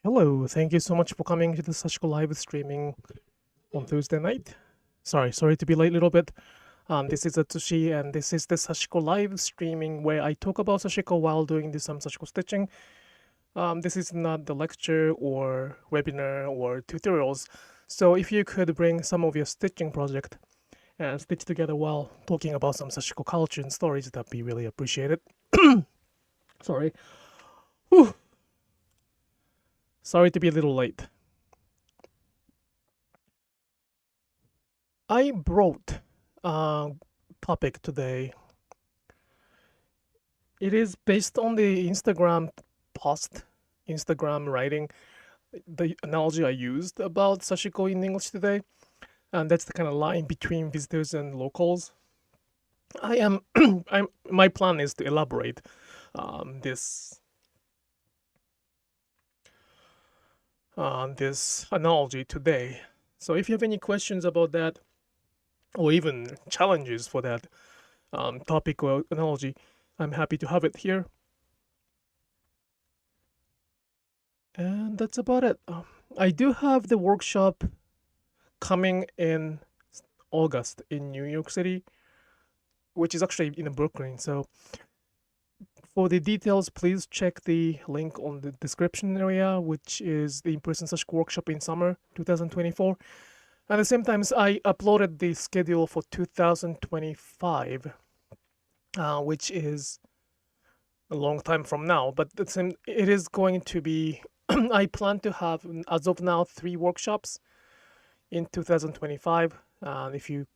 Hello, thank you so much for coming to the Sashiko Live Streaming on Thursday night. Sorry to be late a little bit. This is Atsushi, and this is the Sashiko Live Streaming where I talk about Sashiko while doing some Sashiko stitching. This is not the lecture or webinar or tutorials, so if you could bring some of your stitching project and stitch together while talking about some Sashiko culture and stories, that'd be really appreciated. Sorry. Whew. Sorry to be a little late. I brought a topic today. It is based on the Instagram post, Instagram writing, the analogy I used about Sashiko in English today. And that's the kind of line between visitors and locals. My plan is to elaborate this analogy today. So if you have any questions about that, or even challenges for that topic or analogy, I'm happy to have it here. And that's about it. I do have the workshop coming in August in New York City, which is actually in Brooklyn. So for the details, please check the link on the description area, which is the in-person Sashiko workshop in summer 2024. At the same time, I uploaded the schedule for 2025, which is a long time from now. But it is going to be, I plan to have, as of now, 3 workshops in 2025. If you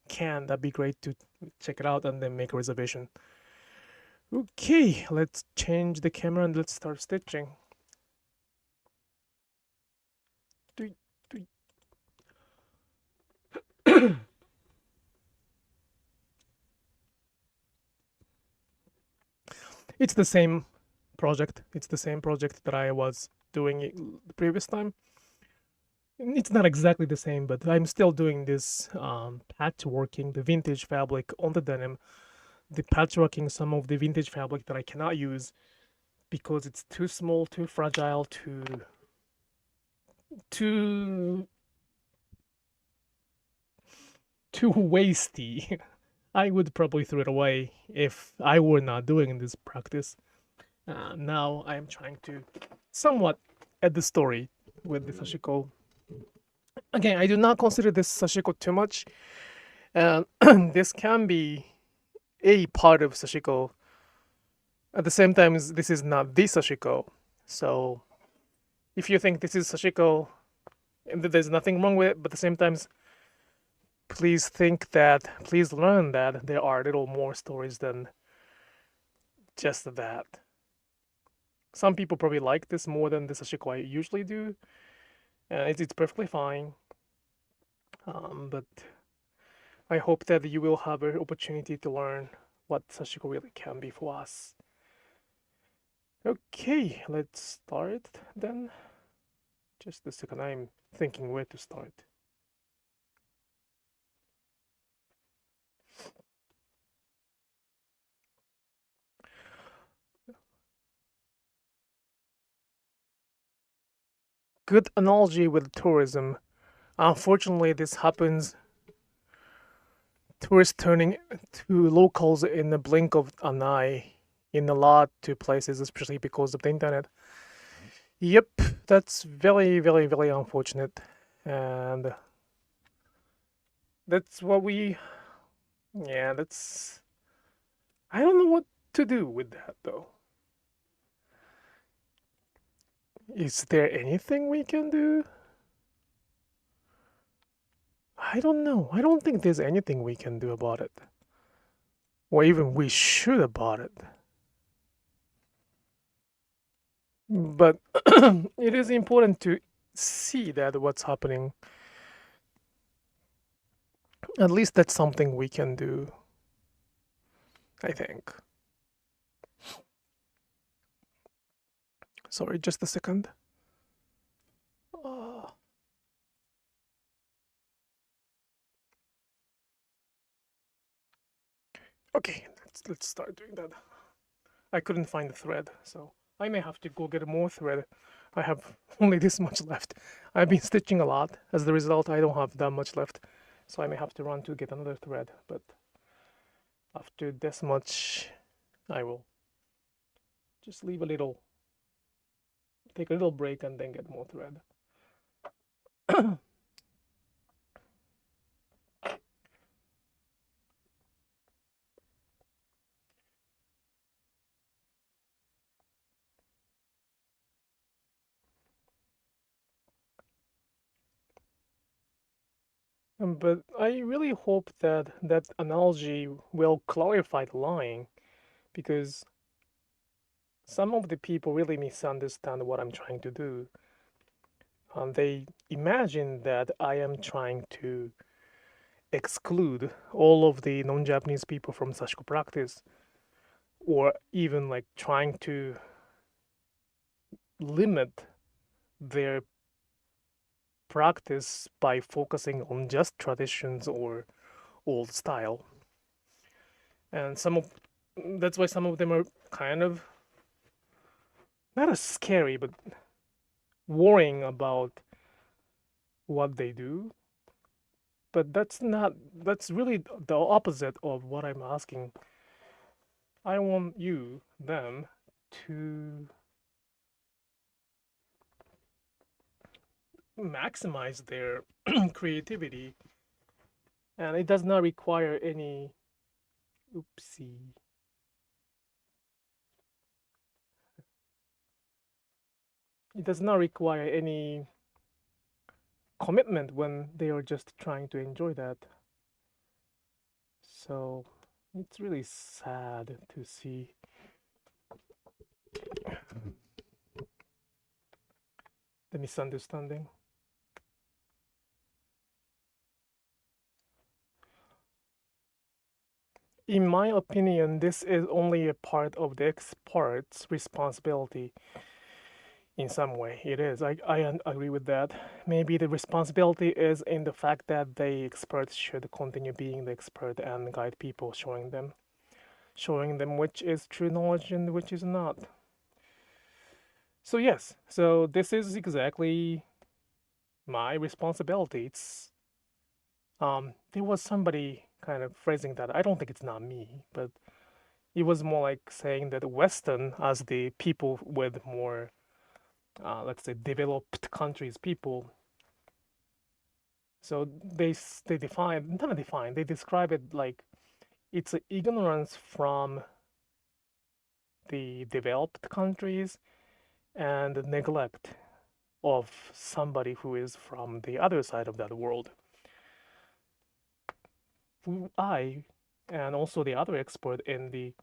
can, that'd be great to check it out and then make a reservation. Okay, let's change the camera and let's start stitching. It's the same project. It's the same project that I was doing the previous time. It's not exactly the same, but I'm still doing this patchworking the vintage fabric on the denim, the patchworking some of the vintage fabric that I cannot use because it's too small, too fragile, too wasty. I would probably throw it away if I were not doing this practice. Now I am trying to somewhat add the story with the Sashiko. Again, I do not consider this Sashiko too much. This can be a part of Sashiko. At the same time, this is not the Sashiko. So if you think this is Sashiko, and there's nothing wrong with it, but at the same time, please learn that there are a little more stories than just that. Some people probably like this more than the Sashiko I usually do. It's perfectly fine. But I hope that you will have an opportunity to learn what Sashiko really can be for us. Okay, let's start then. Just a second, I'm thinking where to start. Good analogy with tourism. Unfortunately, this happens. Tourists turning to locals in the blink of an eye in a lot of places, especially because of the internet. Yep, that's very, very, very unfortunate. And that's what I don't know what to do with that though. Is there anything we can do? I don't know. I don't think there's anything we can do about it. Or even we should about it. But it is important to see that what's happening. At least that's something we can do, I think. Sorry, just a second. Okay, let's start doing that. I couldn't find the thread, so I may have to go get more thread. I have only this much left. I've been stitching a lot. As the result, I don't have that much left. So I may have to run to get another thread. But after this much, I will just leave a little, take a little break and then get more thread. But I really hope that that analogy will clarify the line, because some of the people really misunderstand what I'm trying to do. They imagine that I am trying to exclude all of the non-Japanese people from Sashiko practice, or even like trying to limit their practice by focusing on just traditions or old style. And that's why some of them are kind of not as scary, but worrying about what they do. But that's really the opposite of what I'm asking. I want them to maximize their creativity, and it does not require any oopsie. It does not require any commitment when they are just trying to enjoy that. So it's really sad to see the misunderstanding. In my opinion, this is only a part of the expert's responsibility. In some way, it is. I agree with that. Maybe the responsibility is in the fact that the experts should continue being the expert and guide people, showing them which is true knowledge and which is not. So yes, so this is exactly my responsibility. It's there was somebody kind of phrasing that. I don't think it's not me, but it was more like saying that Western, as the people with more let's say developed countries people, so they describe it like it's an ignorance from the developed countries and neglect of somebody who is from the other side of that world. I and also the other expert in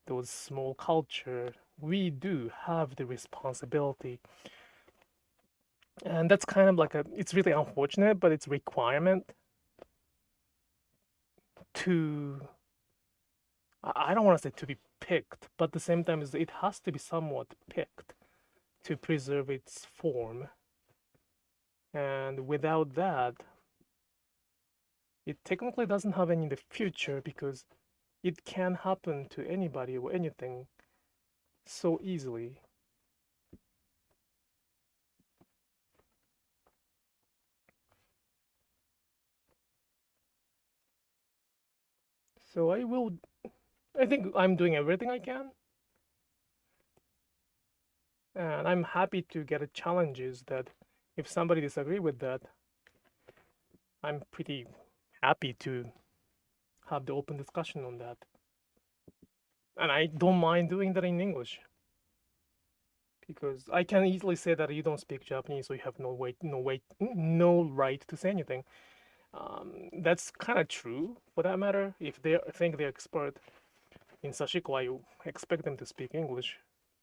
those small culture, we do have the responsibility, and that's kind of like it's really unfortunate, but it's requirement to, I don't want to say to be picked, but at the same time it has to be somewhat picked to preserve its form. And without that, it technically doesn't have any in the future, because it can happen to anybody or anything so easily. So I think I'm doing everything I can. And I'm happy to get challenges that if somebody disagree with that, I'm pretty happy to have the open discussion on that. And I don't mind doing that in English, because I can easily say that you don't speak Japanese, so you have no right to say anything. That's kind of true for that matter. If they think they're expert in Sashiko, I expect them to speak English.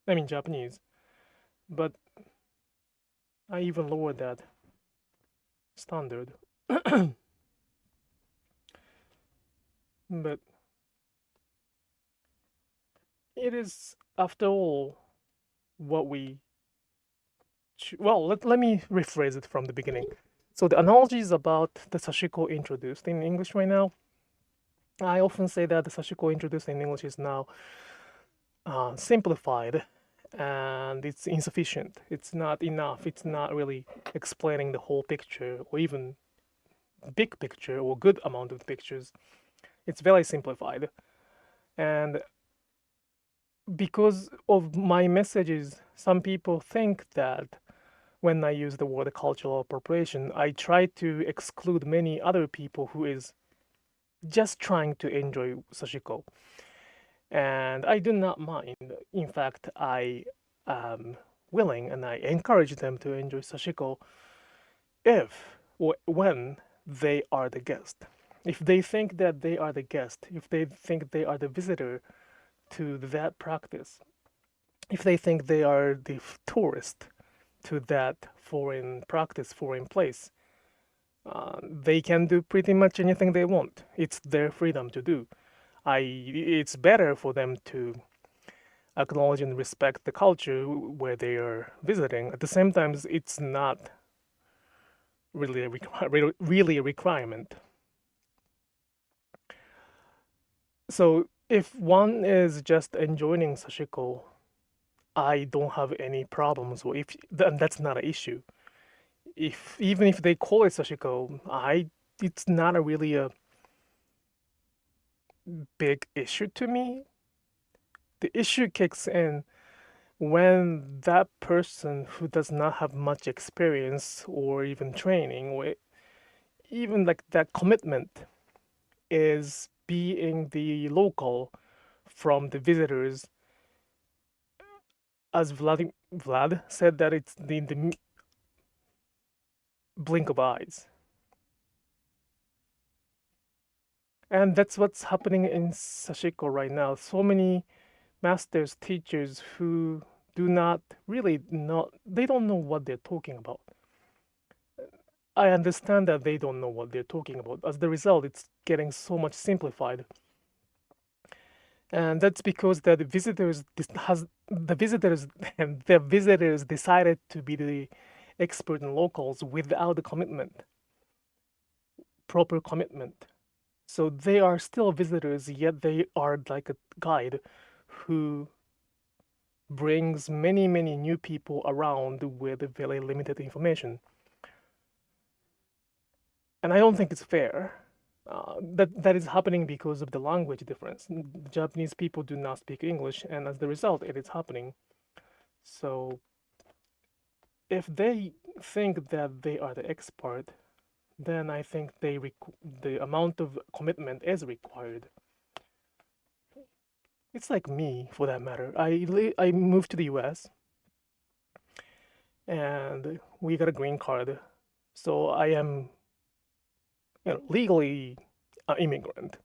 I mean Japanese. But I even lowered that standard. But it is, after all, what we... Well, let me rephrase it from the beginning. So the analogy is about the Sashiko introduced in English right now. I often say that the Sashiko introduced in English is now simplified and it's insufficient. It's not enough. It's not really explaining the whole picture or even big picture or good amount of pictures. It's very simplified. And because of my messages, some people think that when I use the word cultural appropriation, I try to exclude many other people who is just trying to enjoy Sashiko. And I do not mind. In fact, I am willing and I encourage them to enjoy Sashiko if or when they are the guest. If they think that they are the guest, if they think they are the visitor to that practice, if they think they are the tourist to that foreign practice, foreign place, they can do pretty much anything they want. It's their freedom to do. It's better for them to acknowledge and respect the culture where they are visiting. At the same time, it's not really a requirement. So if one is just enjoying Sashiko, I don't have any problems. Or if that's not an issue. Even if they call it Sashiko, it's not really a big issue to me. The issue kicks in when that person who does not have much experience or even training or even like that commitment is being the local from the visitors. As Vlad said, that it's the blink of eyes. And that's what's happening in Sashiko right now. So many masters, teachers who do not really know, they don't know what they're talking about. I understand that they don't know what they're talking about. As the result, it's getting so much simplified. And that's because the visitors and the visitors decided to be the expert and locals without the commitment, proper commitment. So they are still visitors, yet they are like a guide who brings many new people around with very limited information. And I don't think it's fair. That is happening because of the language difference. Japanese people do not speak English, and as the result, it is happening. So if they think that they are the expert, then I think the amount of commitment is required. It's like me, for that matter. I moved to the U.S. and we got a green card, so I am, legally an immigrant,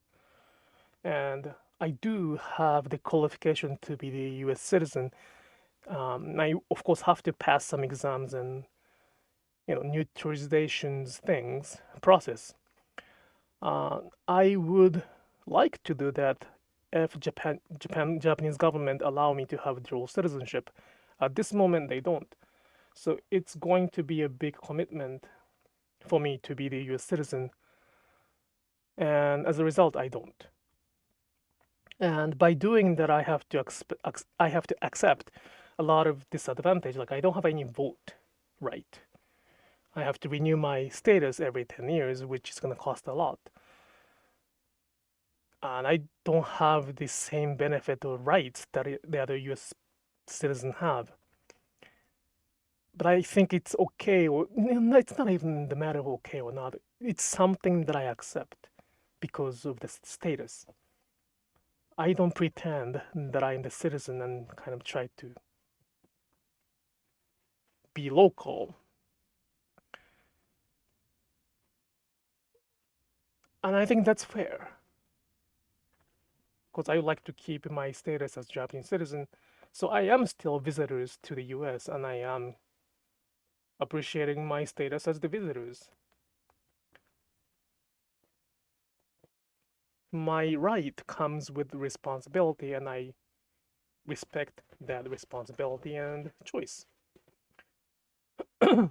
and I do have the qualification to be the U.S. citizen. I of course have to pass some exams and neutralizations things process. I would like to do that if Japanese government allow me to have dual citizenship. At this moment, they don't. So it's going to be a big commitment for me to be the U.S. citizen, and as a result, I don't. And by doing that, I have to accept a lot of disadvantage. Like I don't have any vote right. I have to renew my status every 10 years, which is going to cost a lot. And I don't have the same benefit or rights that the other US citizens have. But I think it's okay, or it's not even the matter of okay or not. It's something that I accept because of the status. I don't pretend that I'm the citizen and kind of try to be local. And I think that's fair. Because I would like to keep my status as Japanese citizen. So I am still visitors to the US, and I am appreciating my status as the visitors. My right comes with responsibility, and I respect that responsibility and choice. And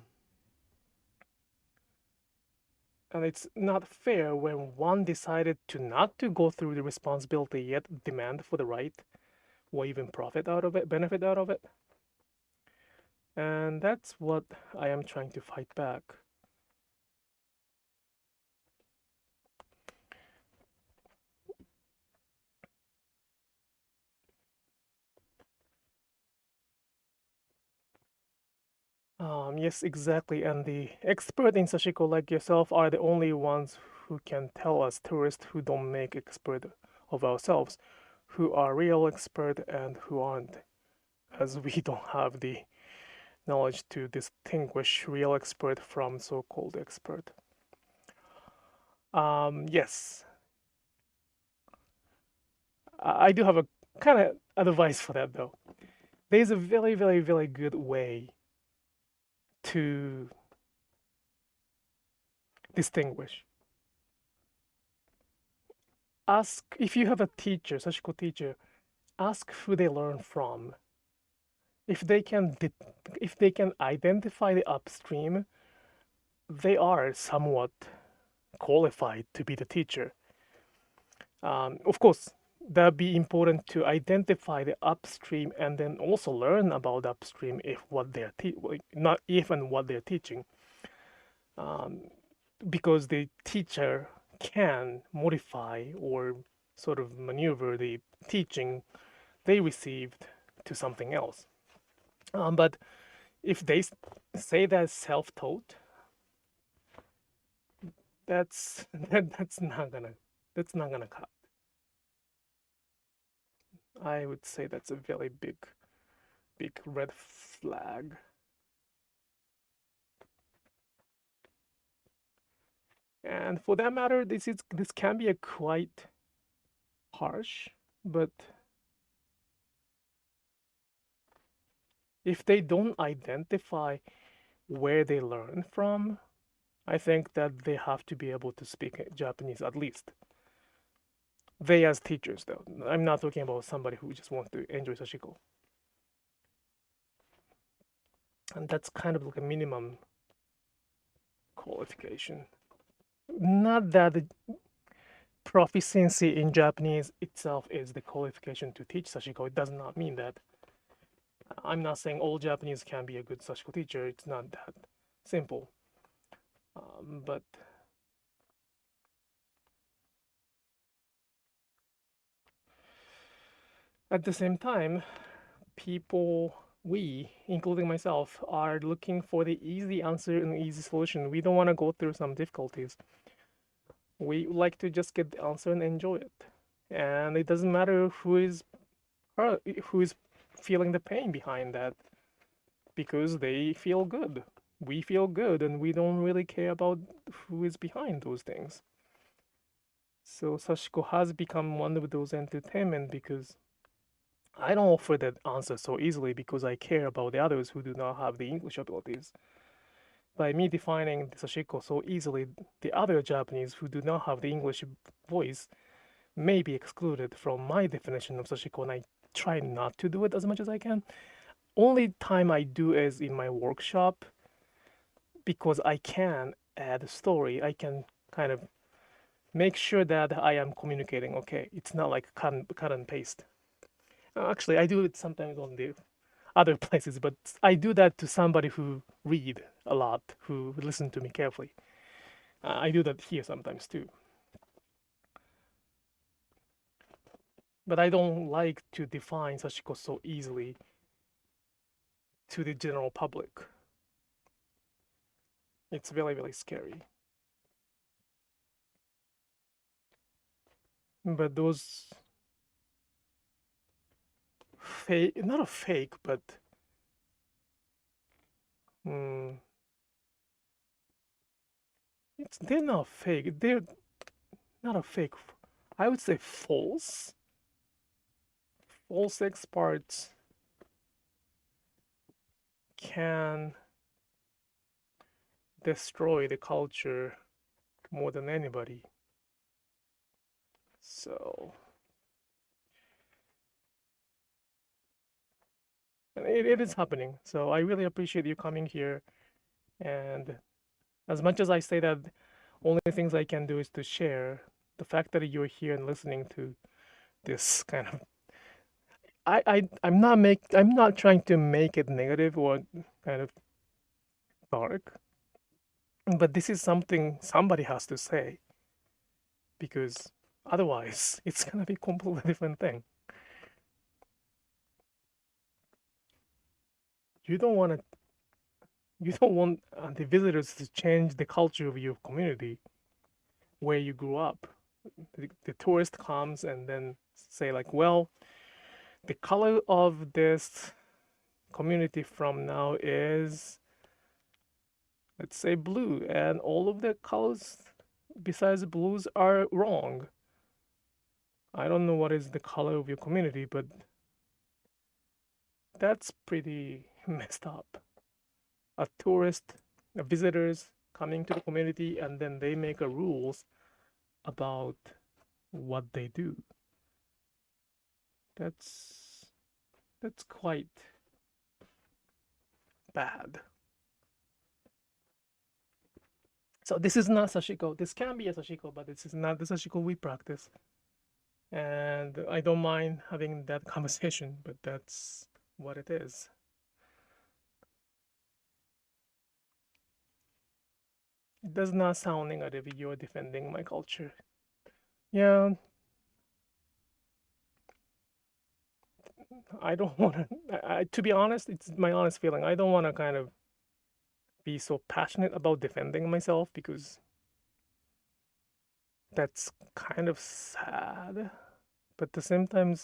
it's not fair when one decided to not to go through the responsibility yet demand for the right or even profit out of it, benefit out of it. And that's what I am trying to fight back. Yes, exactly. And the expert in Sashiko, like yourself, are the only ones who can tell us tourists who don't make expert of ourselves, who are real expert and who aren't, as we don't have the knowledge to distinguish real expert from so-called expert. Yes, I do have a kind of advice for that though. There's a very, very, very good way to distinguish. Ask if you have a teacher, Sashiko teacher, ask who they learn from. If they can identify the upstream, they are somewhat qualified to be the teacher. Of course, that'd be important to identify the upstream and then also learn about upstream if what they're not even what they're teaching, because the teacher can modify or sort of maneuver the teaching they received to something else. But if they say that's self-taught, that's not gonna cut. I would say that's a very big red flag. And for that matter, this can be a quite harsh, but if they don't identify where they learn from, I think that they have to be able to speak Japanese at least. They as teachers, though. I'm not talking about somebody who just wants to enjoy Sashiko. And that's kind of like a minimum qualification. Not that the proficiency in Japanese itself is the qualification to teach Sashiko. It does not mean that. I'm not saying all Japanese can be a good Sashiko teacher. It's not that simple. But at the same time, we, including myself, are looking for the easy answer and easy solution. We don't want to go through some difficulties. We like to just get the answer and enjoy it. And it doesn't matter who is feeling the pain behind that, because they feel good. We feel good, and we don't really care about who is behind those things. So Sashiko has become one of those entertainment because I don't offer that answer so easily because I care about the others who do not have the English abilities. By me defining the Sashiko so easily, the other Japanese who do not have the English voice may be excluded from my definition of Sashiko, and I try not to do it as much as I can. Only time I do is in my workshop, because I can add a story. I can kind of make sure that I am communicating okay. It's not like cut and paste. Actually, I do it sometimes on the other places, but I do that to somebody who read a lot, who listen to me carefully. I do that here sometimes too. But I don't like to define Sashiko so easily to the general public. It's very, very scary. But those fake, not a fake, but they're not fake. They're not a fake. I would say false. False experts can destroy the culture more than anybody. So, and it is happening. So I really appreciate you coming here. And as much as I say that only things I can do is to share, the fact that you're here and listening to this kind of, I'm not trying to make it negative or kind of dark, but this is something somebody has to say, because otherwise it's gonna be completely different thing. You don't want to you don't want the visitors to change the culture of your community where you grew up. The tourist comes and then say like, well, the color of this community from now is, let's say, blue, and all of the colors besides blues are wrong. I don't know what is the color of your community, but that's pretty messed up. A tourist, a visitors coming to the community, and then they make a rules about what they do. That's quite bad. So this is not Sashiko. This can be a Sashiko, but this is not the Sashiko we practice. And I don't mind having that conversation, but that's what it is. It does not sound negative. You're defending my culture. Yeah, I don't want to. To be honest, it's my honest feeling. I don't want to kind of be so passionate about defending myself, because that's kind of sad. But at the same time,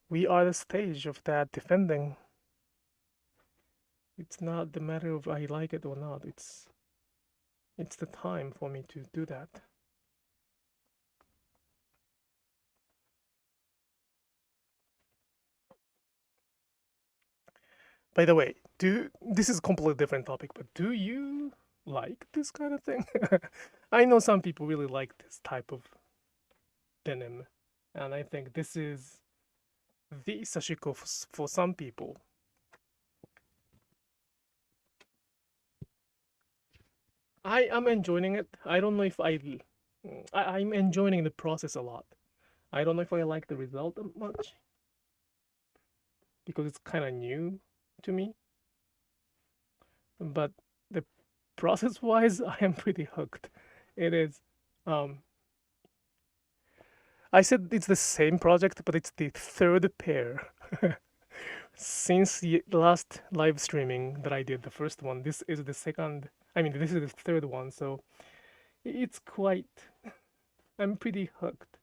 we are the stage of that defending. It's not the matter of I like it or not. It's the time for me to do that. By the way, this is a completely different topic, but do you like this kind of thing? I know some people really like this type of denim, and I think this is the Sashiko for some people. I am enjoying it. I don't know if I'm enjoying the process a lot. I don't know if I like the result much, because it's kind of new to me. But the process wise, I am pretty hooked. It is. I said it's the same project, but it's the third pair. Since the last live streaming that I did, the first one, this is the second. I mean, this is the third one, so it's quite. I'm pretty hooked.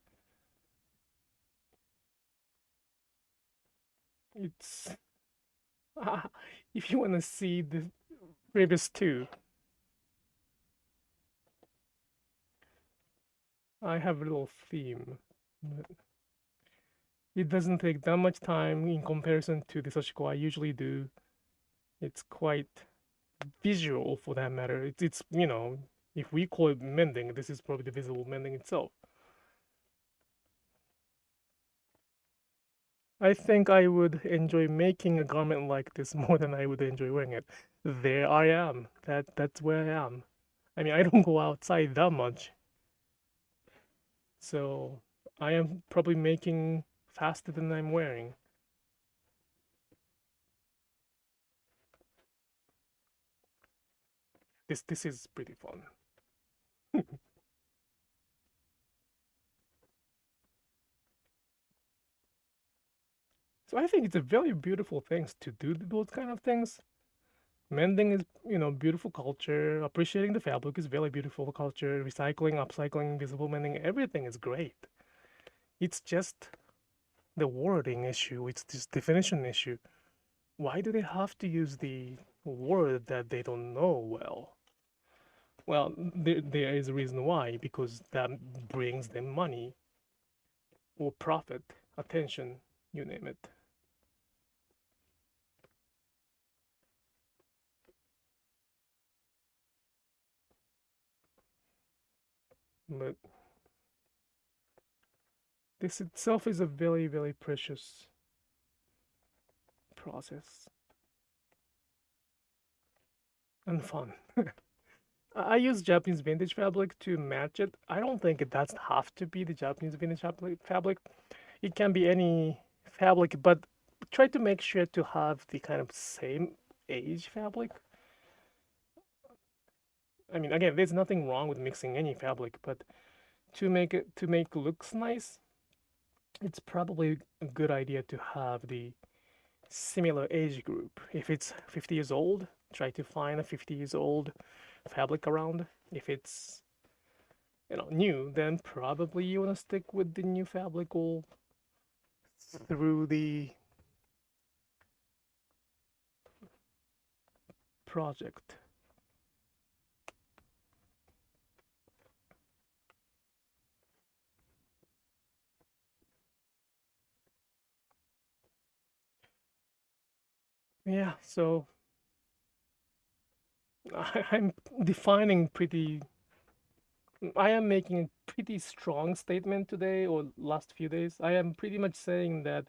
It's. If you want to see the previous two, I have a little theme. But it doesn't take that much time in comparison to the Sashiko I usually do. It's quite visual for that matter. It's if we call it mending, this is probably the visible mending itself. I think I would enjoy making a garment like this more than I would enjoy wearing it. There I am. That's where I am. I mean, I don't go outside that much, so I am probably making faster than I'm wearing. This is pretty fun. So I think it's a very beautiful thing to do those kind of things. Mending is, beautiful culture. Appreciating the fabric is very beautiful culture. Recycling, upcycling, visible mending, everything is great. It's just the wording issue. It's this definition issue. Why do they have to use the word that they don't know well? Well, there is a reason why, because that brings them money or profit, attention, you name it. But this itself is a very, very precious process and fun. I use Japanese vintage fabric to match it. I don't think it does have to be the Japanese vintage fabric. It can be any fabric, but try to make sure to have the kind of same age fabric. I mean, again, there's nothing wrong with mixing any fabric, but to make looks nice, it's probably a good idea to have the similar age group. If it's 50 years old, try to find a 50 years old fabric around. If it's new, then probably you want to stick with the new fabric all through the project. Yeah, so I'm defining I am making a pretty strong statement today or last few days. I am pretty much saying that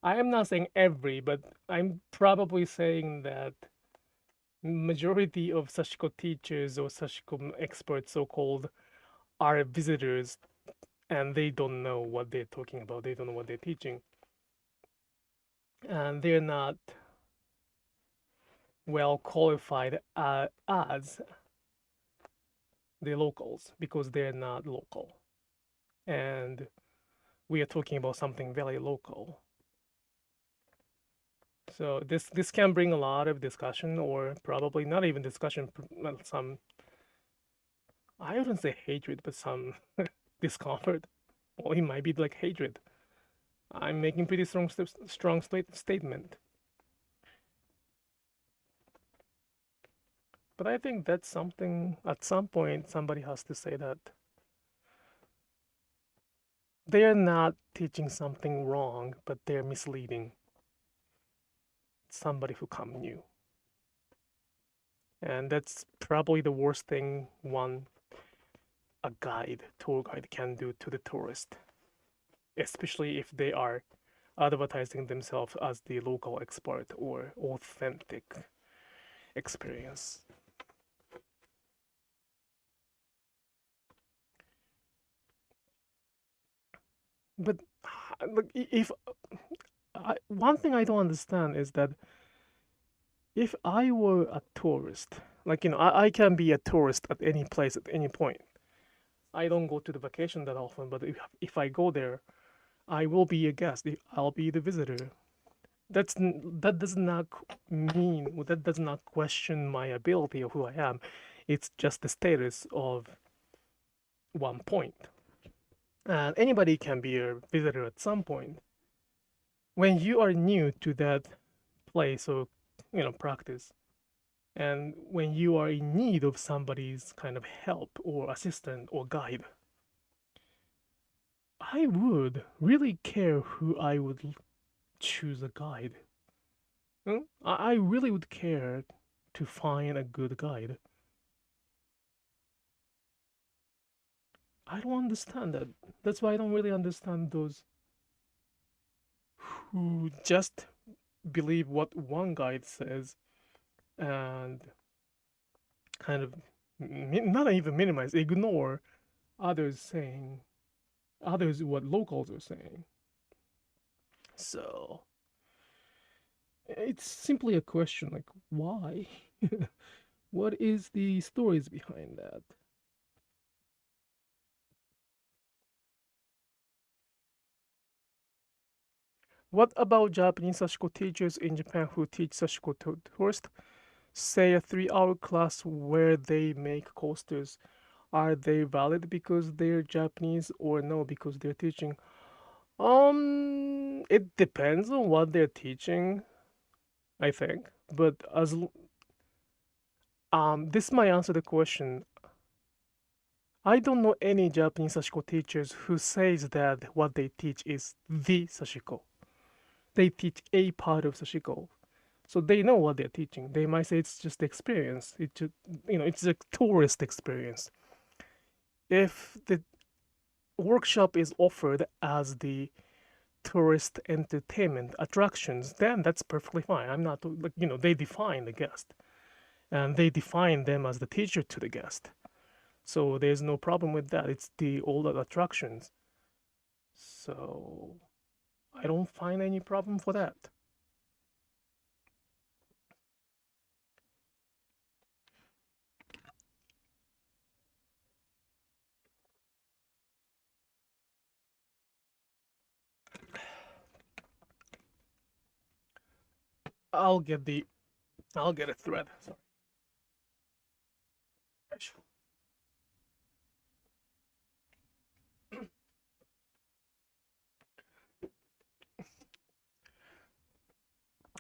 I am not saying every, but I'm probably saying that majority of Sashiko teachers or Sashiko experts, so-called, are visitors and they don't know what they're talking about. They don't know what they're teaching. And they're not well qualified as the locals because they're not local. And we are talking about something very local. So this can bring a lot of discussion, or probably not even discussion, some, I wouldn't say hatred, but some discomfort, or it might be like hatred. I'm making pretty strong statement. But I think that's something, at some point, somebody has to say that they're not teaching something wrong, but they're misleading somebody who come new. And that's probably the worst thing a tour guide can do to the tourist, especially if they are advertising themselves as the local expert or authentic experience. But look, one thing I don't understand is that if I were a tourist, like, I can be a tourist at any place at any point. I don't go to the vacation that often, but if I go there, I will be a guest. I'll be the visitor. That does not mean, that does not question my ability of who I am. It's just the status of one point. And anybody can be a visitor at some point. When you are new to that place or practice, and when you are in need of somebody's kind of help or assistant or guide, I would really care who I would choose a guide. I really would care to find a good guide. I don't understand that. That's why I don't really understand those who just believe what one guide says and kind of not even minimize, ignore others what locals are saying. So it's simply a question like, why? What is the stories behind that? What about Japanese Sashiko teachers in Japan who teach Sashiko Tours? Say a 3-hour class where they make coasters. Are they valid because they're Japanese or no because they're teaching? It depends on what they're teaching, I think. But this might answer the question. I don't know any Japanese Sashiko teachers who says that what they teach is the Sashiko. They teach a part of Sashiko. So they know what they're teaching. They might say it's just experience. It's a tourist experience. If the workshop is offered as the tourist entertainment attractions, then that's perfectly fine. I'm not like, they define the guest and they define them as the teacher to the guest. So there's no problem with that. It's all the attractions. So I don't find any problem for that. I'll get a thread. Sorry.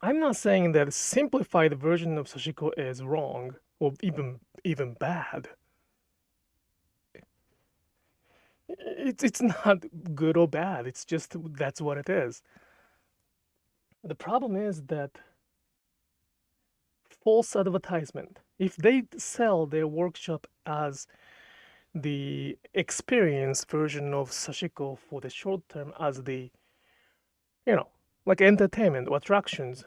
I'm not saying that a simplified version of Sashiko is wrong or even bad. It's not good or bad. It's just that's what it is. The problem is that false advertisement. If they sell their workshop as the experience version of Sashiko for the short term, as the, like entertainment or attractions,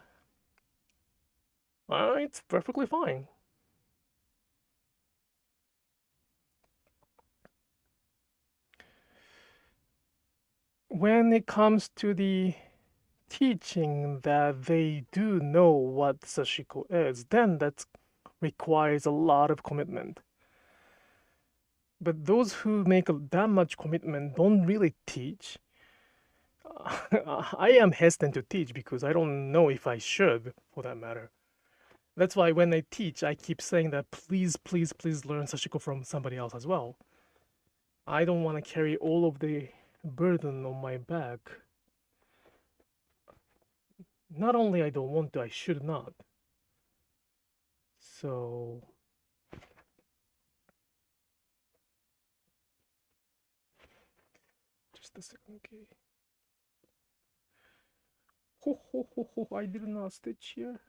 it's perfectly fine. When it comes to the teaching that they do know what Sashiko is, then that requires a lot of commitment. But those who make that much commitment don't really teach. I am hesitant to teach because I don't know if I should, for that matter. That's why when I teach, I keep saying that please, please, please learn Sashiko from somebody else as well. I don't want to carry all of the burden on my back. Not only I don't want to, I should not. So just a second, okay. I did not stitch here.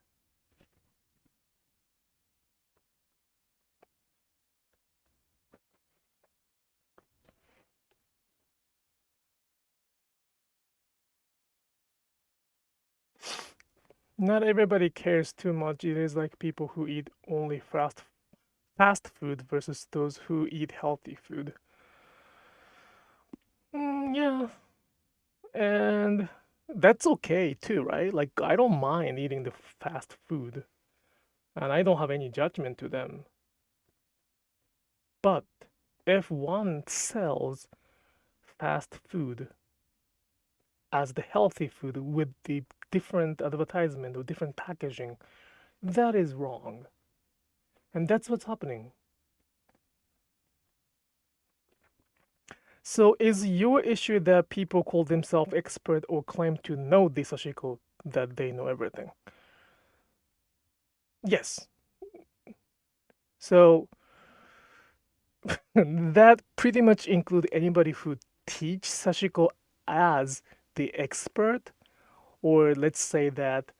Not everybody cares too much. It is like people who eat only fast food versus those who eat healthy food. Yeah, and that's okay too, right? Like I don't mind eating the fast food, and I don't have any judgment to them. But if one sells fast food as the healthy food with the different advertisement or different packaging, that is wrong. And that's what's happening. So is your issue that people call themselves expert or claim to know the Sashiko, that they know everything? Yes. So that pretty much includes anybody who teach Sashiko as the expert, or let's say that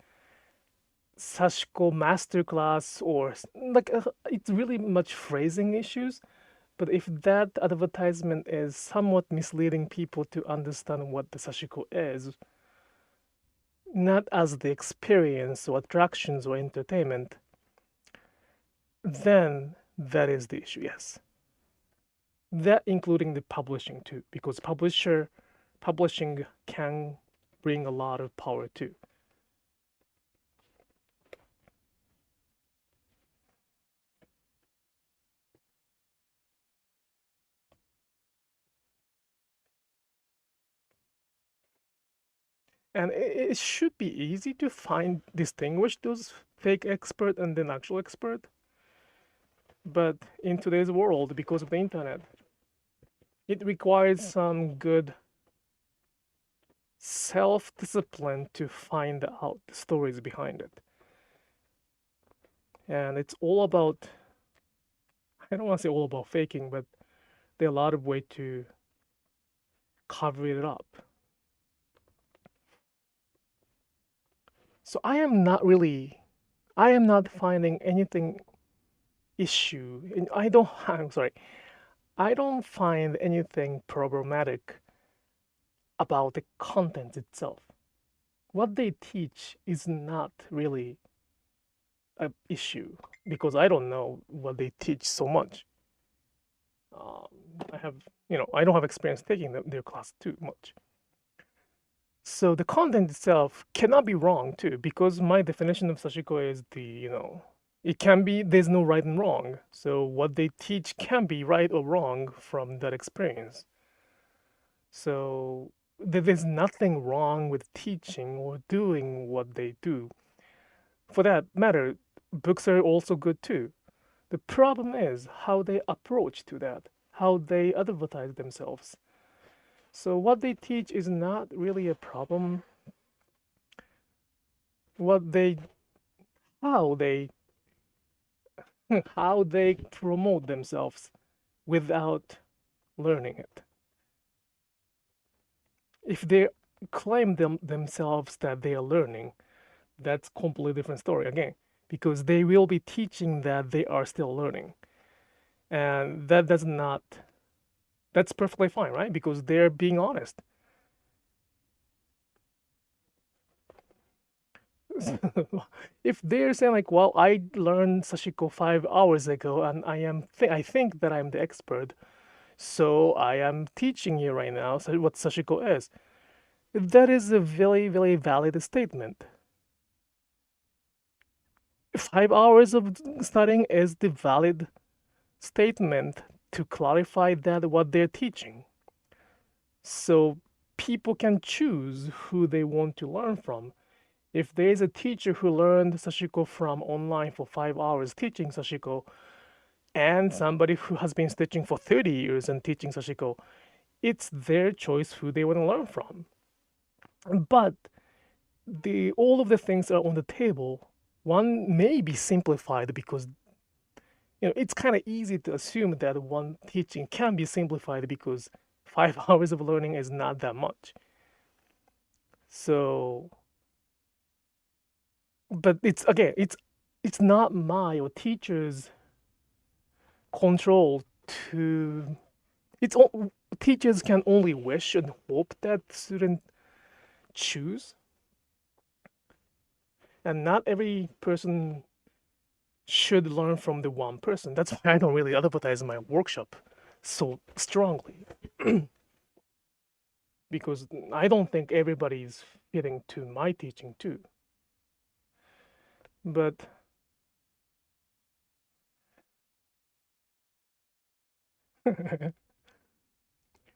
Sashiko masterclass, or like it's really much phrasing issues. But if that advertisement is somewhat misleading people to understand what the Sashiko is, not as the experience or attractions or entertainment, then that is the issue, yes. That including the publishing too, because publishing can bring a lot of power too. And it should be easy to distinguish those fake expert and then actual expert. But in today's world, because of the internet, it requires some good self-discipline to find out the stories behind it. And it's all about, I don't want to say all about faking, but there are a lot of ways to cover it up. So I am not finding anything issue. And I'm sorry, I don't find anything problematic about the content itself. What they teach is not really an issue because I don't know what they teach so much. I don't have experience taking their class too much. So the content itself cannot be wrong too, because my definition of Sashiko is it can be, there's no right and wrong. So what they teach can be right or wrong from that experience. So there's nothing wrong with teaching or doing what they do. For that matter, books are also good too. The problem is how they approach to that, how they advertise themselves. So what they teach is not really a problem. What they how they how they promote themselves without learning it. If they claim themselves that they are learning, that's completely different story again, because they will be teaching that they are still learning, and that's perfectly fine, right? Because they're being honest. If they're saying like, well, I learned Sashiko 5 hours ago and I think that I'm the expert, so I am teaching you right now what Sashiko is, that is a very, very valid statement. 5 hours of studying is the valid statement to clarify that what they're teaching. So people can choose who they want to learn from. If there is a teacher who learned Sashiko from online for 5 hours teaching Sashiko, and somebody who has been teaching for 30 years and teaching Sashiko, it's their choice who they want to learn from. But all of the things are on the table. One may be simplified because it's kind of easy to assume that one teaching can be simplified because 5 hours of learning is not that much. So, but it's not my or teachers' control to. Teachers can only wish and hope that students choose, and not every person should learn from the one person. That's why I don't really advertise my workshop so strongly. Because I don't think everybody's fitting to my teaching too. But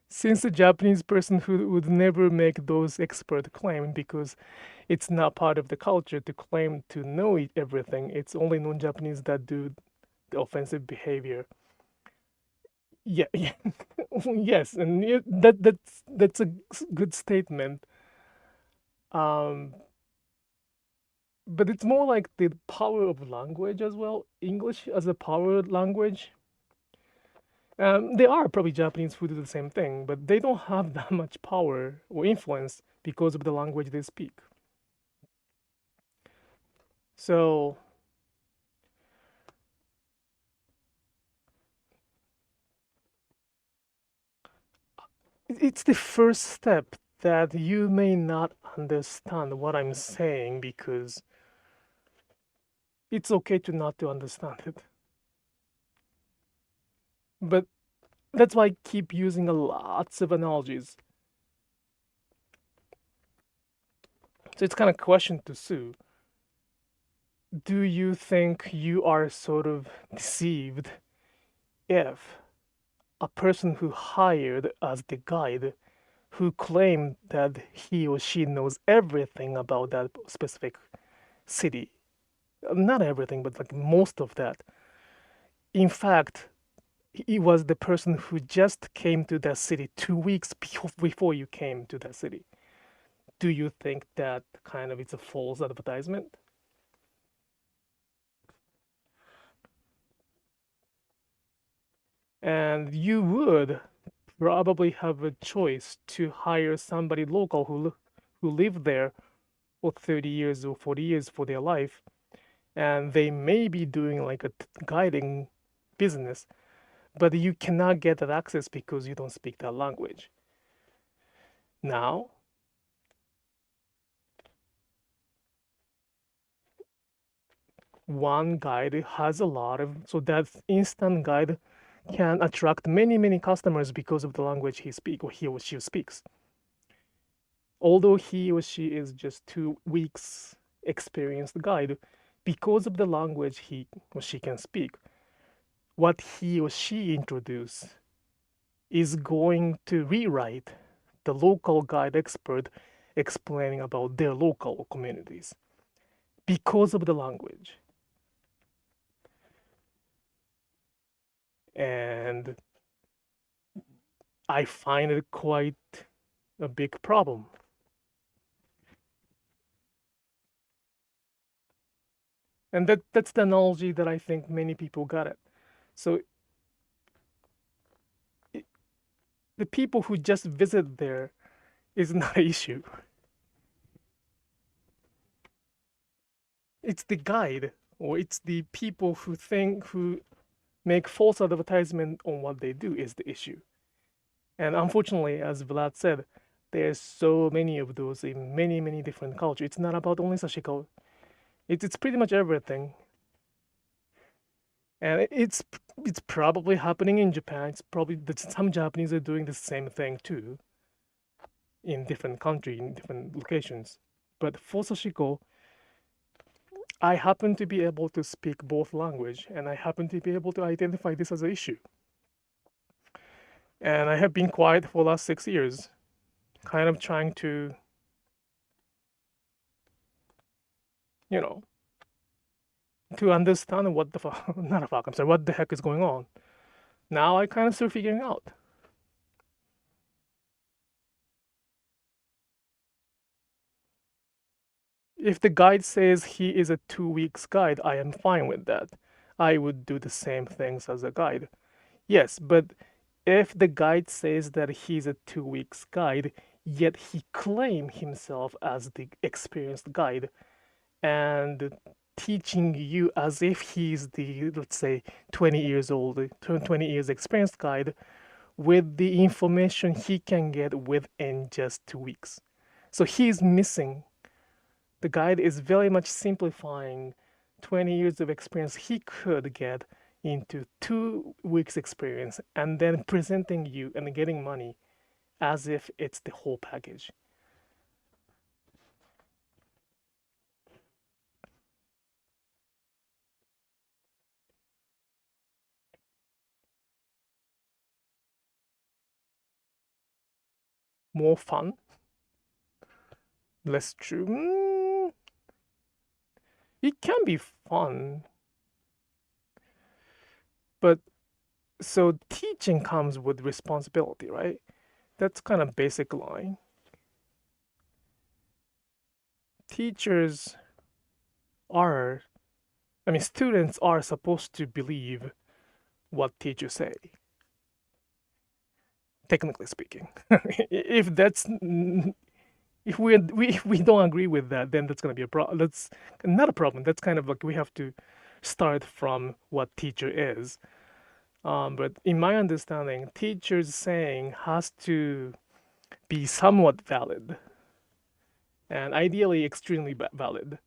since a Japanese person who would never make those expert claims because it's not part of the culture to claim to know everything, it's only non-Japanese that do the offensive behavior. Yeah, yeah. Yes, and that's a good statement. Um, but it's more like the power of language as well. English as a power language. There are probably Japanese who do the same thing, but they don't have that much power or influence because of the language they speak. So it's the first step that you may not understand what I'm saying because it's okay to not to understand it. But that's why I keep using lots of analogies. So it's kind of a question to Sue. Do you think you are sort of deceived if a person who hired as the guide who claimed that he or she knows everything about that specific city, not everything, but like most of that, in fact, he was the person who just came to that city 2 weeks before you came to that city? Do you think that kind of it's a false advertisement? And you would probably have a choice to hire somebody local who lived there for 30 years or 40 years for their life, and they may be doing like a guiding business, but you cannot get that access because you don't speak that language. Now, one guide has a lot of, so that instant guide can attract many, many customers because of the language he speaks or he or she speaks. although he or she is just 2 weeks experienced guide, because of the language he or she can speak, what he or she introduce is going to rewrite the local guide expert explaining about their local communities because of the language. And I find it quite a big problem. And that's the analogy that I think many people got it. So the people who just visit there is not an issue. It's the guide, or it's the people who make false advertisement on what they do is the issue. And unfortunately, as Vlad said, there's so many of those in many, many different cultures. It's not about only Sashiko. It's pretty much everything. And it's probably happening in Japan. It's probably that some Japanese are doing the same thing too in different countries, in different locations. But for Sashiko, I happen to be able to speak both language, and I happen to be able to identify this as an issue. And I have been quiet for the last 6 years, kind of trying to, to understand what the fuck, not a fuck, I'm sorry, what the heck is going on. Now I kind of start figuring out. If the guide says he is a 2 weeks guide, I am fine with that. I would do the same things as a guide. Yes, but if the guide says that he's a 2 weeks guide, yet he claim himself as the experienced guide and teaching you as if he's the, let's say, 20 years old, 20 years experienced guide with the information he can get within just 2 weeks. So he's missing. The guide is very much simplifying 20 years of experience he could get into 2 weeks experience and then presenting you and getting money as if it's the whole package. More fun, less true. It can be fun, but so teaching comes with responsibility, right? That's kind of basic line. Teachers are, students are supposed to believe what teachers say. Technically speaking, if that's if we don't agree with that, then that's gonna be a problem. That's not a problem. That's kind of like we have to start from what teacher is. But in my understanding, teachers saying has to be somewhat valid, and ideally extremely valid.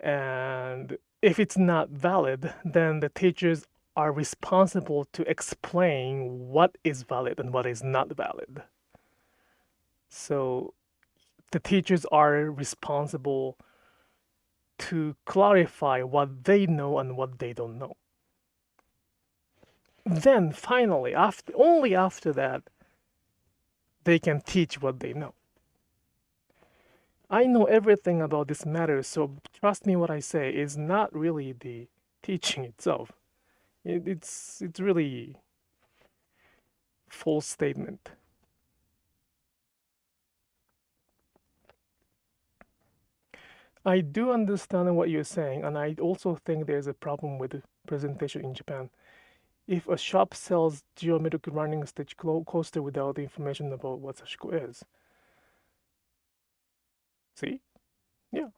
And if it's not valid, then the teachers are responsible to explain what is valid and what is not valid. So the teachers are responsible to clarify what they know and what they don't know. Then finally, only after that, they can teach what they know. I know everything about this matter, so trust me what I say is not really the teaching itself. It's really false statement. I do understand what you're saying, and I also think there's a problem with presentation in Japan. If a shop sells geometric running stitch coaster without the information about what Sashiko is. See? Yeah.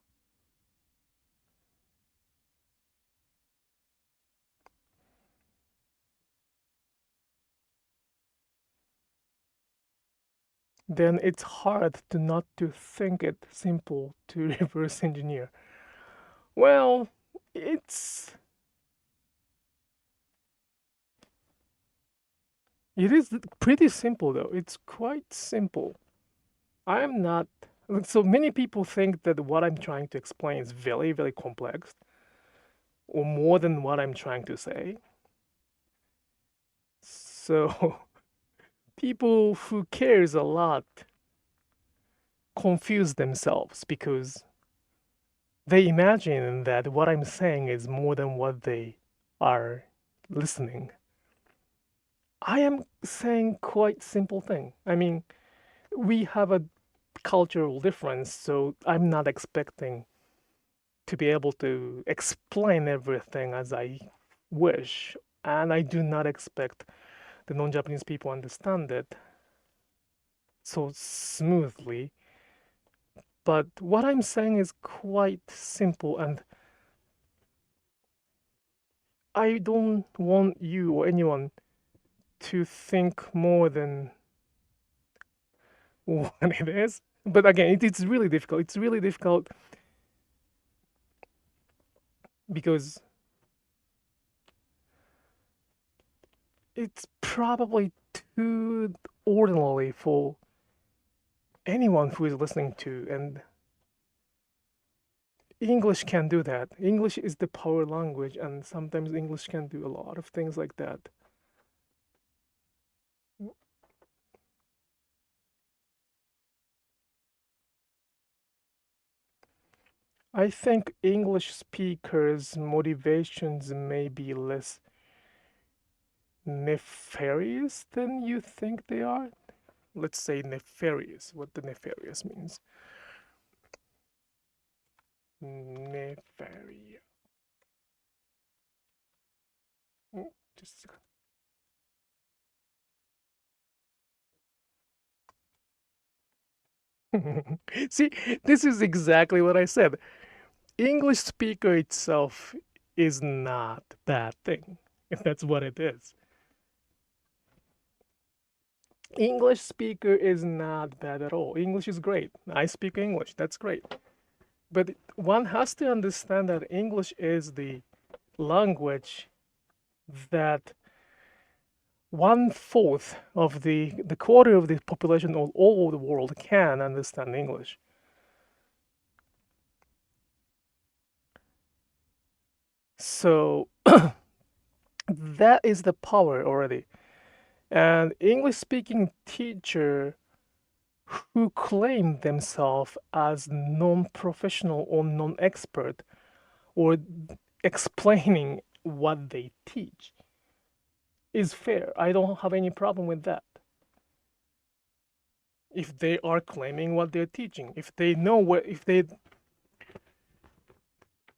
Then it's hard to not to think it simple to reverse engineer. Well, it is pretty simple though. It's quite simple. I'm not. So many people think that what I'm trying to explain is very, very complex, or more than what I'm trying to say. So people who cares a lot confuse themselves because they imagine that what I'm saying is more than what they are listening. I am saying quite simple thing. I mean, we have a cultural difference, so I'm not expecting to be able to explain everything as I wish, and I do not expect the non-Japanese people understand it so smoothly. But what I'm saying is quite simple, and I don't want you or anyone to think more than what it is. But again, it's really difficult. It's really difficult because it's probably too ordinary for anyone who is listening to, and English can do that. English is the power language, and sometimes English can do a lot of things like that. I think English speakers' motivations may be less nefarious than you think they are. Let's say nefarious, what the nefarious means. Nefarious. Just see, this is exactly what I said. English speaker itself is not a bad thing, if that's what it is. English speaker is not bad at all. English is great. I speak English. That's great. But one has to understand that English is the language that 1/4 of the quarter of the population of all the world can understand English. So that is the power already. And English speaking teacher who claim themselves as non-professional or non-expert or explaining what they teach is fair. I don't have any problem with that. If they are claiming what they're teaching, if they know what, if they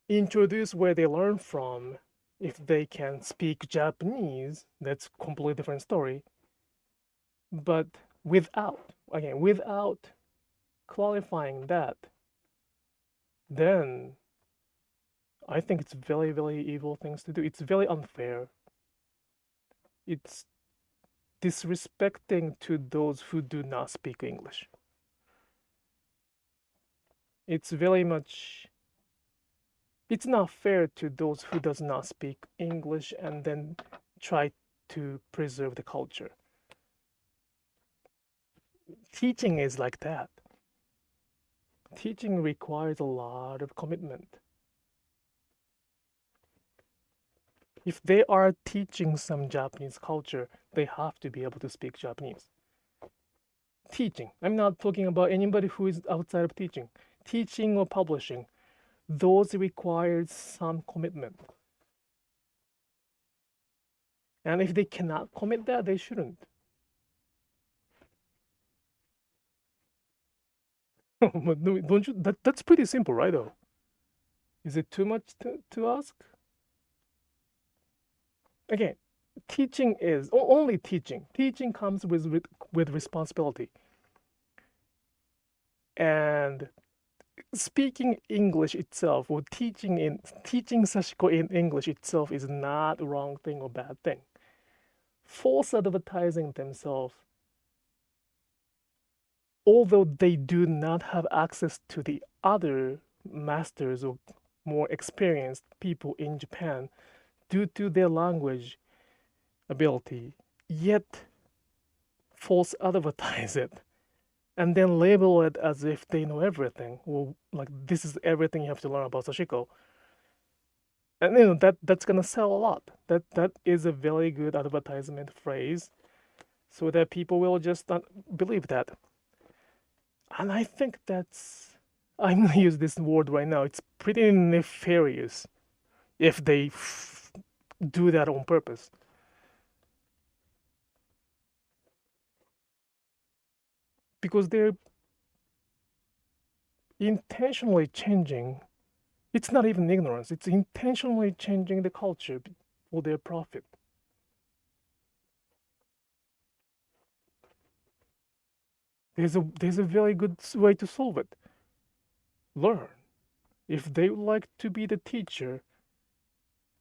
introduce where they learn from, if they can speak Japanese, that's a completely different story. But without qualifying that, then I think it's very, very evil things to do. It's very unfair. It's disrespecting to those who do not speak English. It's very much, it's not fair to those who does not speak English and then try to preserve the culture. Teaching is like that. Teaching requires a lot of commitment. If they are teaching some Japanese culture, they have to be able to speak Japanese. Teaching. I'm not talking about anybody who is outside of teaching. Teaching or publishing, those require some commitment. And if they cannot commit that, they shouldn't. Don't you? That's pretty simple, right? Though, is it too much to ask? Again, teaching is only teaching. Teaching comes with responsibility, and speaking English itself or teaching Sashiko in English itself is not a wrong thing or bad thing. False advertising themselves, although they do not have access to the other masters or more experienced people in Japan due to their language ability, yet false advertise it. and then label it as if they know everything. Well, like this is everything you have to learn about Sashiko. And that's gonna sell a lot. That is a very good advertisement phrase, so that people will just believe that. And I think I'm gonna use this word right now. It's pretty nefarious if they do that on purpose. Because they're intentionally changing. It's not even ignorance. It's intentionally changing the culture for their profit. There's a very good way to solve it. Learn. If they would like to be the teacher,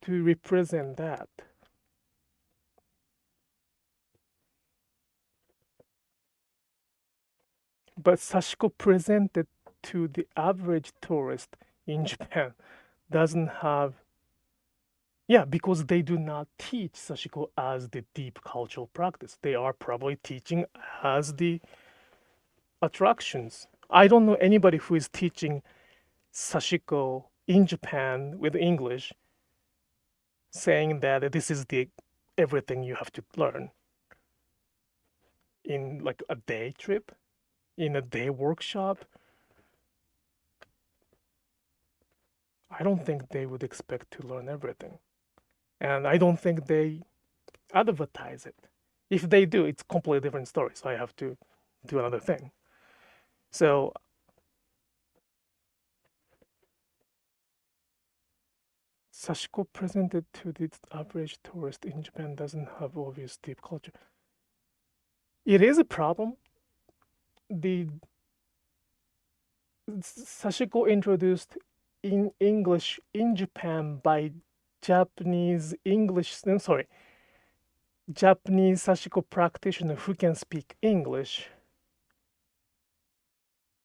to represent that. But Sashiko presented to the average tourist in Japan doesn't have, yeah, because they do not teach Sashiko as the deep cultural practice. They are probably teaching as the attractions. I don't know anybody who is teaching Sashiko in Japan with English, saying that this is the everything you have to learn in like a day trip, in a day workshop. I don't think they would expect to learn everything. And I don't think they advertise it. If they do, it's a completely different story. So I have to do another thing. So Sashiko presented to the average tourist in Japan doesn't have obvious deep culture. It is a problem. The Sashiko introduced in English in Japan by Japanese Sashiko practitioner who can speak English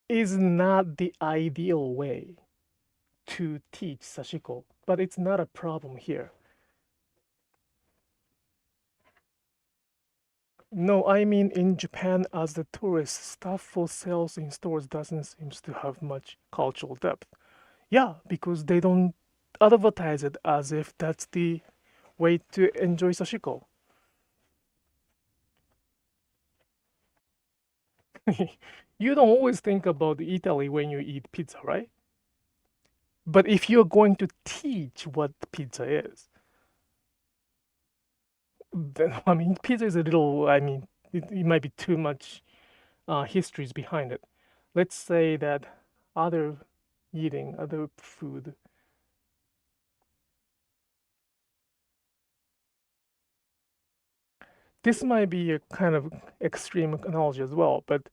is not the ideal way to teach Sashiko, but it's not a problem here. No, I mean in Japan as the tourist, stuff for sales in stores doesn't seem to have much cultural depth. Yeah, because they don't advertise it as if that's the way to enjoy Sashiko. You don't always think about Italy when you eat pizza, right? But if you're going to teach what pizza is, then I mean, pizza is a little, I mean, it might be too much histories behind it. Let's say that other food. This might be a kind of extreme analogy as well, but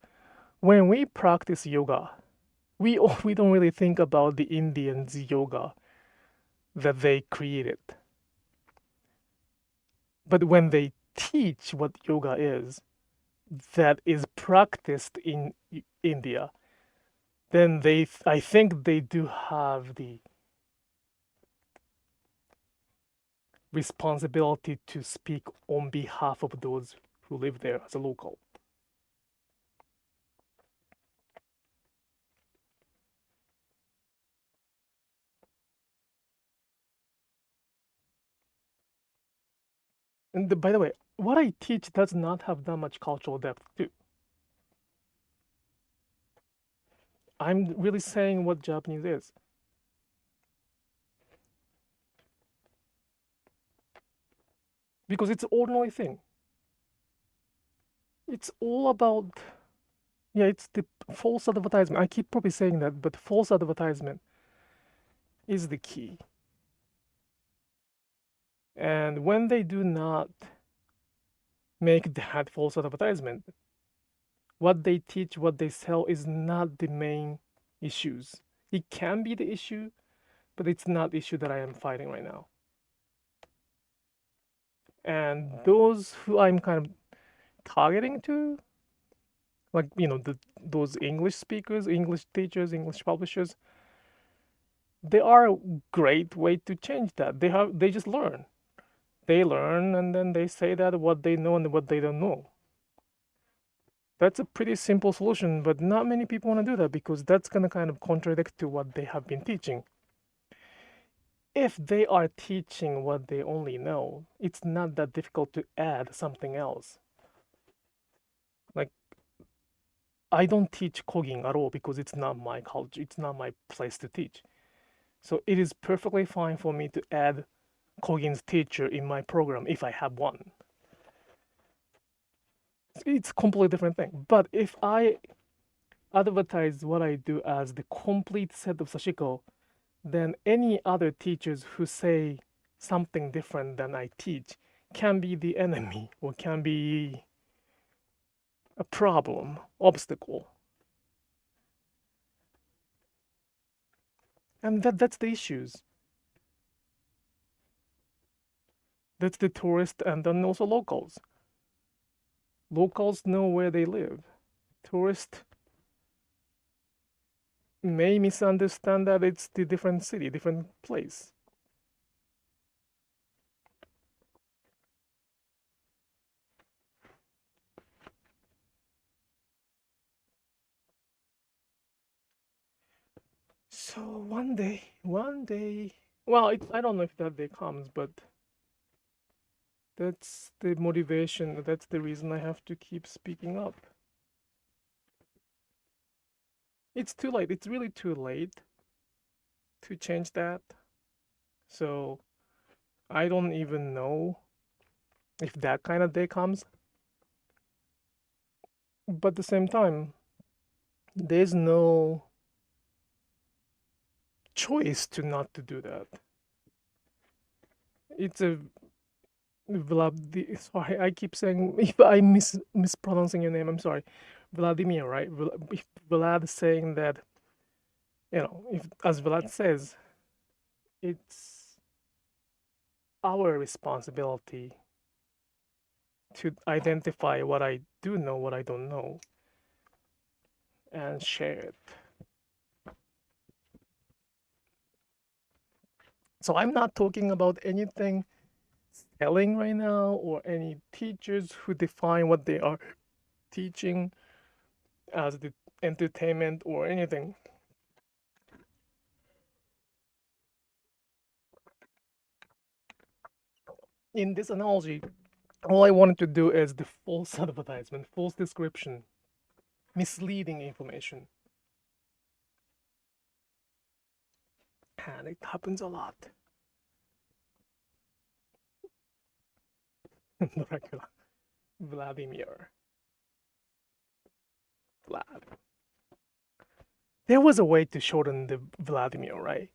when we practice yoga, we don't really think about the Indians' yoga that they created. But when they teach what yoga is, that is practiced in India, then I think they do have the responsibility to speak on behalf of those who live there as a local. And by the way, what I teach does not have that much cultural depth too. I'm really saying what Japanese is. Because it's an ordinary thing. It's all about, yeah, it's the false advertisement. I keep probably saying that, but false advertisement is the key. And when they do not make that false advertisement, what they teach, what they sell is not the main issues. It can be the issue, but it's not the issue that I am fighting right now. And those who I'm kind of targeting to, like, those English speakers, English teachers, English publishers, they are a great way to change that. They just learn. They learn and then they say that what they know and what they don't know. That's a pretty simple solution, but not many people want to do that because that's going to kind of contradict to what they have been teaching. If they are teaching what they only know, it's not that difficult to add something else. Like, I don't teach coding at all because it's not my culture, it's not my place to teach. So it is perfectly fine for me to add Kogin's teacher in my program if I have one. It's a completely different thing. But if I advertise what I do as the complete set of Sashiko, then any other teachers who say something different than I teach can be the enemy or can be a problem, obstacle. And that's the issues. That's the tourists and then also locals. Locals know where they live. Tourists may misunderstand that it's the different city, different place. So one day, well, I don't know if that day comes, but that's the motivation, that's the reason I have to keep speaking up. It's too late, it's really too late to change that. So I don't even know if that kind of day comes. But at the same time, there's no choice to not to do that. It's a sorry, I keep saying, if I'm mispronouncing your name, I'm sorry. Vladimir, right? Vlad saying that, if, as Vlad says, it's our responsibility to identify what I do know, what I don't know, and share it. So I'm not talking about anything selling right now or any teachers who define what they are teaching as the entertainment or anything. In this analogy, all I wanted to do is the false advertisement, false description, misleading information. And it happens a lot. Dracula. Vladimir. Vlad. There was a way to shorten the Vladimir, right?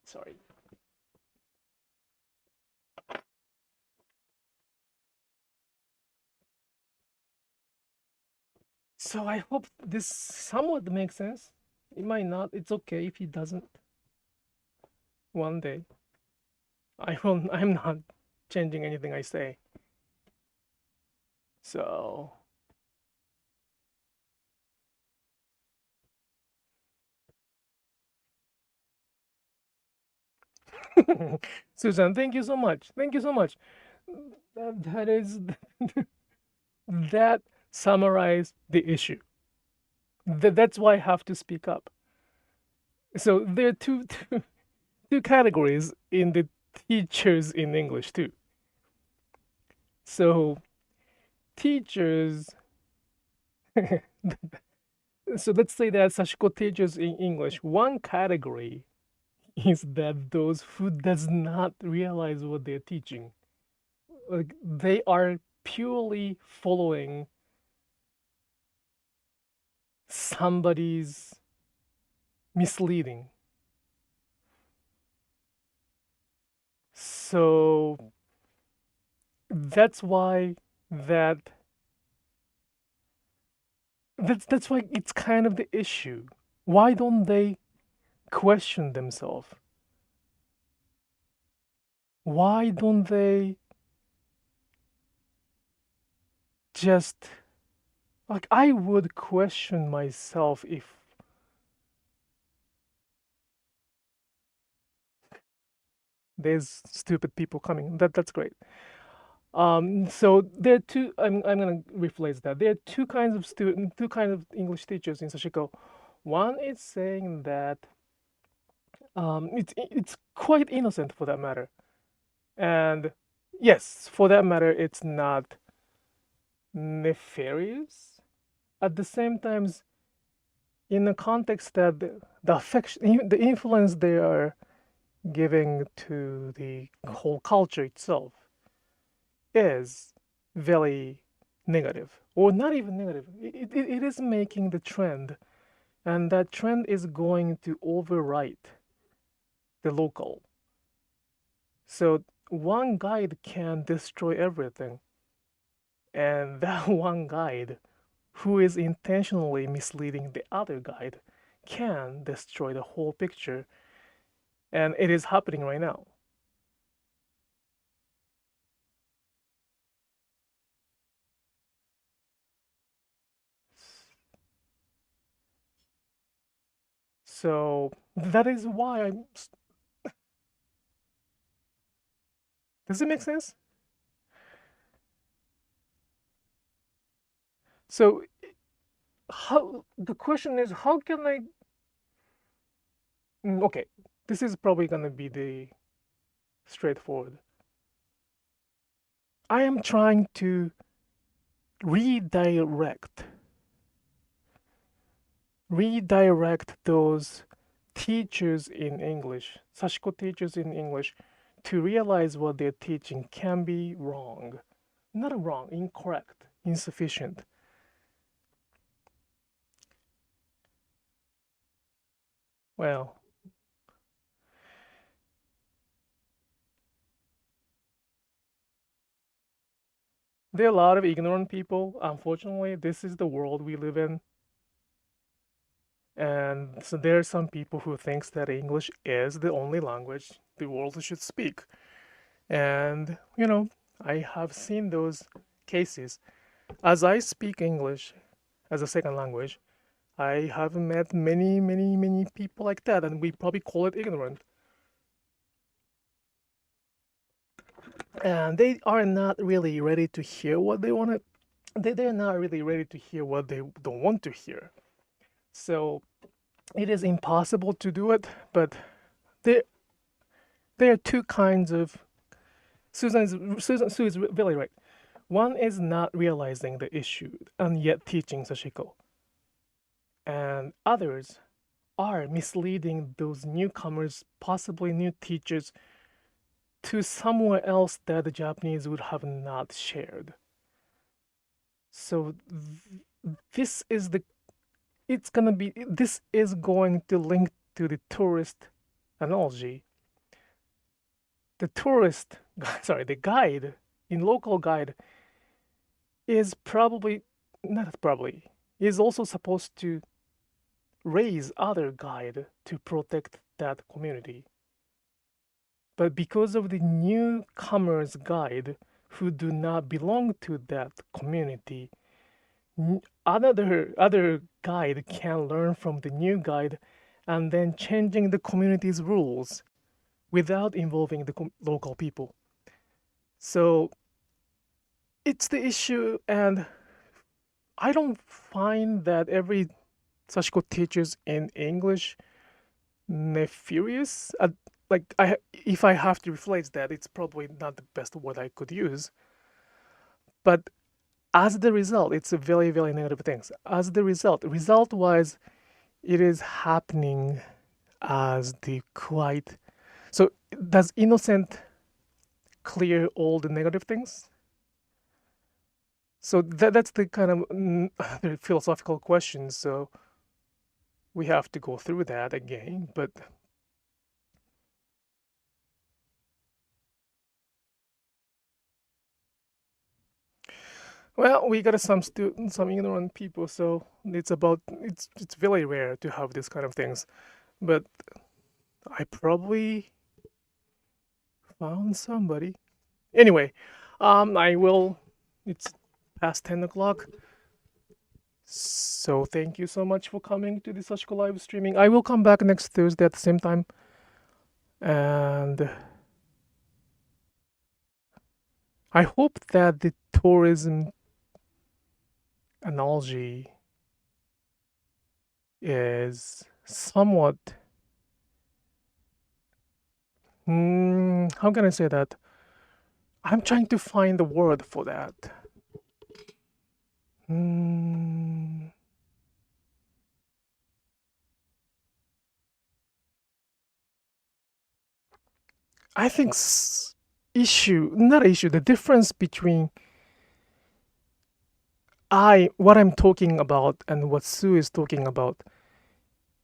Sorry. So I hope this somewhat makes sense. It might not. It's okay if it doesn't. One day. I'm not changing anything I say. So Susan, thank you so much. Thank you so much. That is that summarized the issue. That's why I have to speak up. So there are two categories in the teachers in English too. So teachers so let's say that Sashiko teachers in English, one category is that those who does not realize what they're teaching. Like they are purely following somebody's misleading. So that's why that's why it's kind of the issue. Why don't they question themselves? Why don't they just, like, I would question myself if there's stupid people coming. That's great. So there are two. I'm gonna rephrase that. There are two kinds of student, two kinds of English teachers in Sashiko. One is saying that it's quite innocent for that matter, and yes, for that matter, it's not nefarious. At the same time, in the context that the affection, the influence they are giving to the whole culture itself is very negative, or not even negative. It is making the trend, and that trend is going to overwrite the local. So one guide can destroy everything, and that one guide who is intentionally misleading the other guide can destroy the whole picture, and it is happening right now. So that is why I'm. Does it make sense? So how the question is, how can I? Okay, this is probably gonna be the straightforward. I am trying to redirect those teachers in English, Sashiko teachers in English, to realize what they're teaching can be wrong. Not wrong, incorrect, insufficient. Well, there are a lot of ignorant people. Unfortunately, this is the world we live in. And so there are some people who thinks that English is the only language the world should speak. And, I have seen those cases. As I speak English as a second language, I have met many, many, many people like that, and we probably call it ignorant. And they are not really ready to hear what they want to. They're not really ready to hear what they don't want to hear. So it is impossible to do it, but there are two kinds of. Sue is really right. One is not realizing the issue and yet teaching Sashiko, and others are misleading those newcomers, possibly new teachers, to somewhere else that the Japanese would have not shared. So this is the this is going to link to the tourist analogy. The tourist, sorry, the guide in local guide is probably not probably is also supposed to raise other guide to protect that community. But because of the newcomers guide who do not belong to that community, other guide can learn from the new guide and then changing the community's rules without involving the local people. So it's the issue, and I don't find that every Sashiko teaches in English nefarious. If I have to rephrase that, it's probably not the best word I could use. But as the result, it's a very, very negative thing. As the result-wise, it is happening as the quite. So does innocent clear all the negative things? So that's the kind of the philosophical question. So we have to go through that again, but well, we got some students, some ignorant people, so it's very rare to have this kind of things. But I probably found somebody. Anyway, I will. It's past 10 o'clock. So thank you so much for coming to the Sashiko Live Streaming. I will come back next Thursday at the same time. And I hope that the tourism analogy is somewhat, how can I say that? I'm trying to find the word for that. I think the difference between what I'm talking about and what Sue is talking about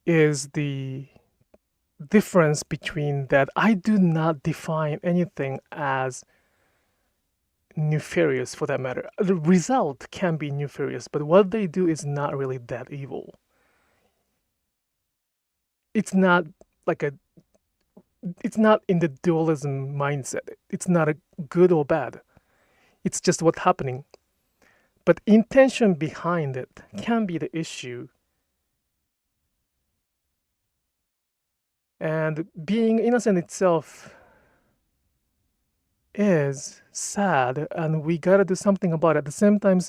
is the difference between that I do not define anything as nefarious for that matter. The result can be nefarious, but what they do is not really that evil. It's not like it's not in the dualism mindset. It's not a good or bad. It's just what's happening. But intention behind it can be the issue. And being innocent itself is sad, and we gotta do something about it. At the same time,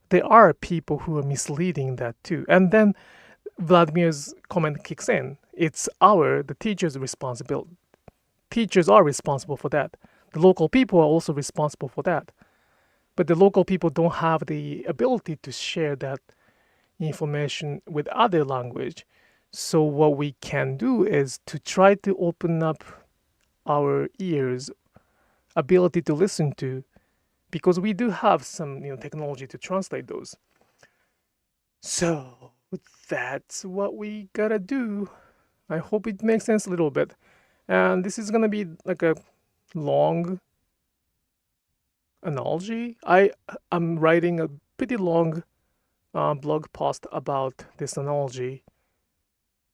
there are people who are misleading that too. And then Vladimir's comment kicks in. It's the teacher's responsibility. Teachers are responsible for that. The local people are also responsible for that. But the local people don't have the ability to share that information with other language. So what we can do is to try to open up our ears, ability to listen to, because we do have some technology to translate those. So that's what we gotta do. I hope it makes sense a little bit. And this is gonna be like a long analogy. I'm writing a pretty long blog post about this analogy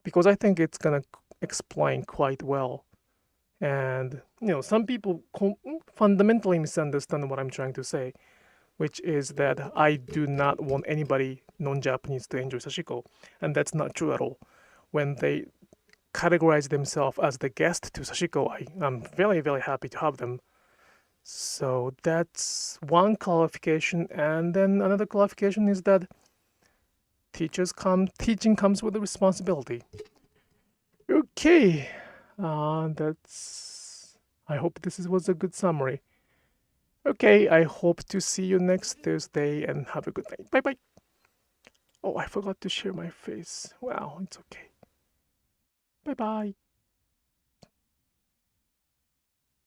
because I think it's gonna explain quite well. And some people fundamentally misunderstand what I'm trying to say, which is that I do not want anybody non-Japanese to enjoy Sashiko, and that's not true at all. When they categorize themselves as the guest to Sashiko, I'm very, very happy to have them. So that's one qualification, and then another qualification is that teaching comes with a responsibility. Okay, I hope this was a good summary. Okay, I hope to see you next Thursday, and have a good night. Bye bye. Oh, I forgot to share my face. Wow, it's okay. Bye bye.